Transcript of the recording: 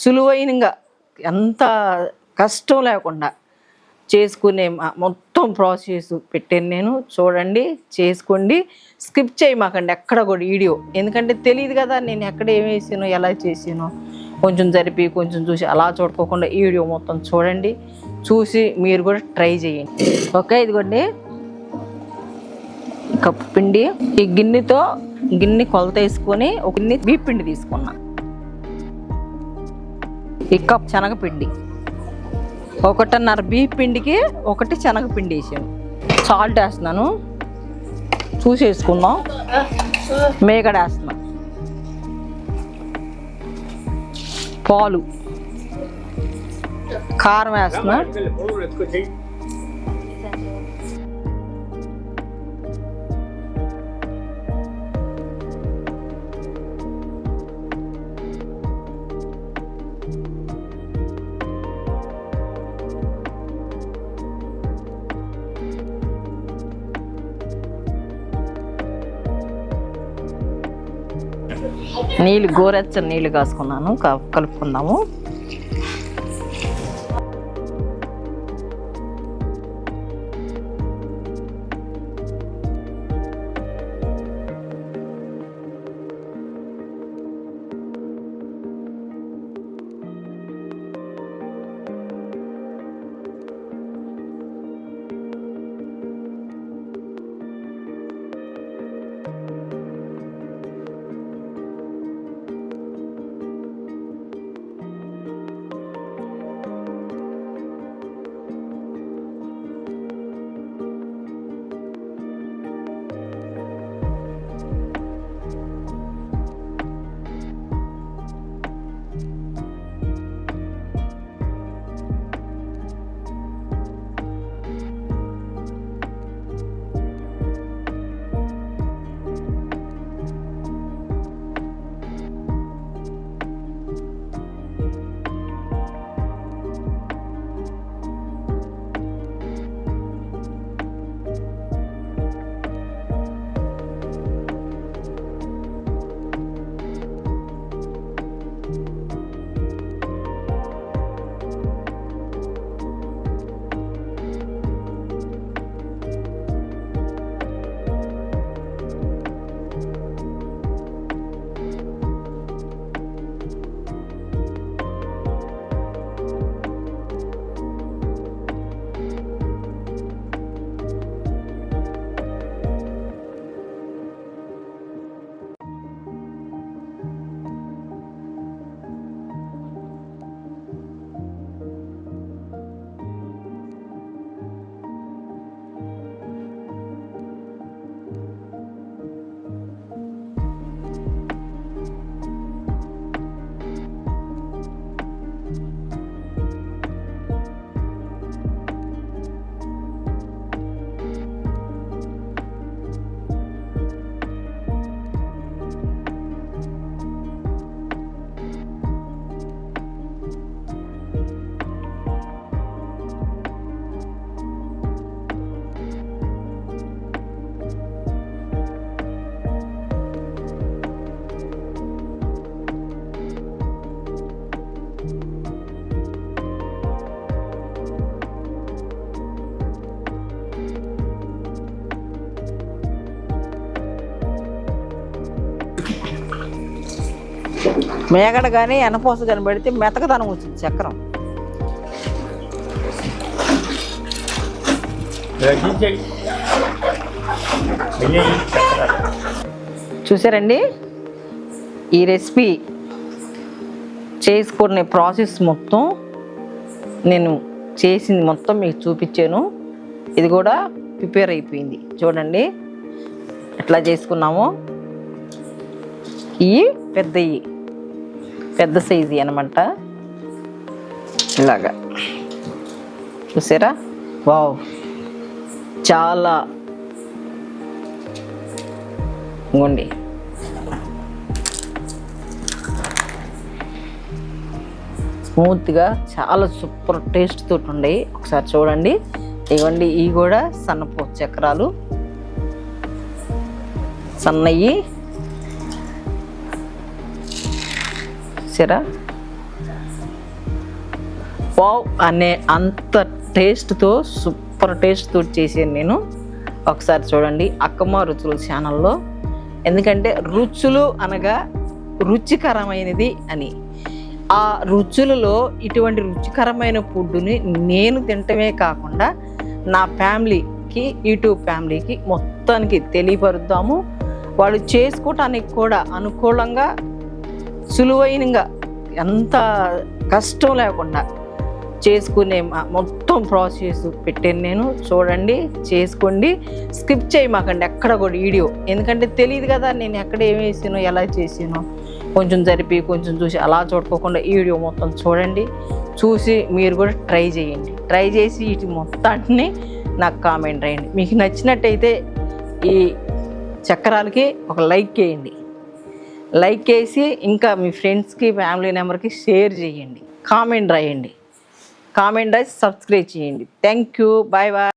సులువైనగా ఎంత కష్టం లేకుండా చేసుకునే మొత్తం ప్రాసెస్ పెట్టాను నేను. చూడండి, చేసుకోండి, స్కిప్ చేయమాకండి ఎక్కడ కూడా వీడియో. ఎందుకంటే తెలియదు కదా నేను ఎక్కడ ఏం వేసానో ఎలా చేసానో. కొంచెం జరిపి కొంచెం చూసి అలా చూడుకోకుండా ఈ వీడియో మొత్తం చూడండి. చూసి మీరు కూడా ట్రై చేయండి. ఓకే, ఇదిగోండి కప్పు పిండి. ఈ గిన్నె కొలత వేసుకొని ఒక గిన్నె బియ్య పిండి తీసుకున్నా. ఈ కప్ శనగపిండి, 1.5 బియ్య పిండికి 1 శనగపిండి వేసాను. సాల్ట్ వేస్తున్నాను, చూసి వేసుకుందాం. మేగడ వేస్తున్నా, పాలు, కారం వేస్తున్నా, నీళ్ళు గోరెచ్చని నీళ్ళు కాసుకున్నాను. కలుపుకుందాము. మేగడ కానీ ఎనపోస కానీ పెడితే మెతకదనం వచ్చింది చక్రం. చూసారండి, ఈ రెసిపీ చేసుకునే ప్రాసెస్ మొత్తం నేను చేసింది మొత్తం మీకు చూపించాను. ఇది కూడా ప్రిపేర్ అయిపోయింది. చూడండి ఎట్లా చేసుకున్నామో. ఇవి పెద్ద సైజు అనమాట. ఇలాగా చూసారా? వావ్, చాలా ఇంకోండి. స్మూత్గా చాలా సూపర్ టేస్ట్ తోటి ఉన్నాయి. ఒకసారి చూడండి. ఇవ్వండి, ఇవి కూడా సన్నపు చక్రాలు, సన్నయ్యి. సరే, వావ్ అనే అంత టేస్ట్తో సూపర్ టేస్ట్తో చేసాను నేను. ఒకసారి చూడండి అక్కమ్మ రుచుల ఛానల్లో. ఎందుకంటే రుచులు అనగా రుచికరమైనది అని. ఆ రుచులలో ఇటువంటి రుచికరమైన ఫుడ్ని నేను తినటమే కాకుండా నా ఫ్యామిలీకి, యూట్యూబ్ ఫ్యామిలీకి మొత్తానికి తెలియపరుద్దాము. వాళ్ళు చేసుకోవటానికి కూడా అనుకూలంగా, సులువైనగా, ఎంత కష్టం లేకుండా చేసుకునే మొత్తం ప్రాసెస్ పెట్టాను నేను. చూడండి, చేసుకోండి, స్కిప్ చేయమాకండి ఎక్కడ కూడా వీడియో. ఎందుకంటే తెలియదు కదా నేను ఎక్కడ ఏం వేసానో, ఎలా చేసానో. కొంచెం జరిపి కొంచెం చూసి అలా చూడుకోకుండా ఈ వీడియో మొత్తం చూడండి. చూసి మీరు కూడా ట్రై చేయండి. ట్రై చేసి వీటి మొత్తాన్ని నాకు కామెంట్ రాయండి. మీకు నచ్చినట్టయితే ఈ చక్రాలకి ఒక లైక్ వేయండి. లైక్ వేసి ఇంకా మీ ఫ్రెండ్స్కి, ఫ్యామిలీ మెంబర్కి షేర్ చేయండి. కామెంట్ రాయండి. కామెంట్ రాసి సబ్స్క్రైబ్ చేయండి. Thank you. Bye bye.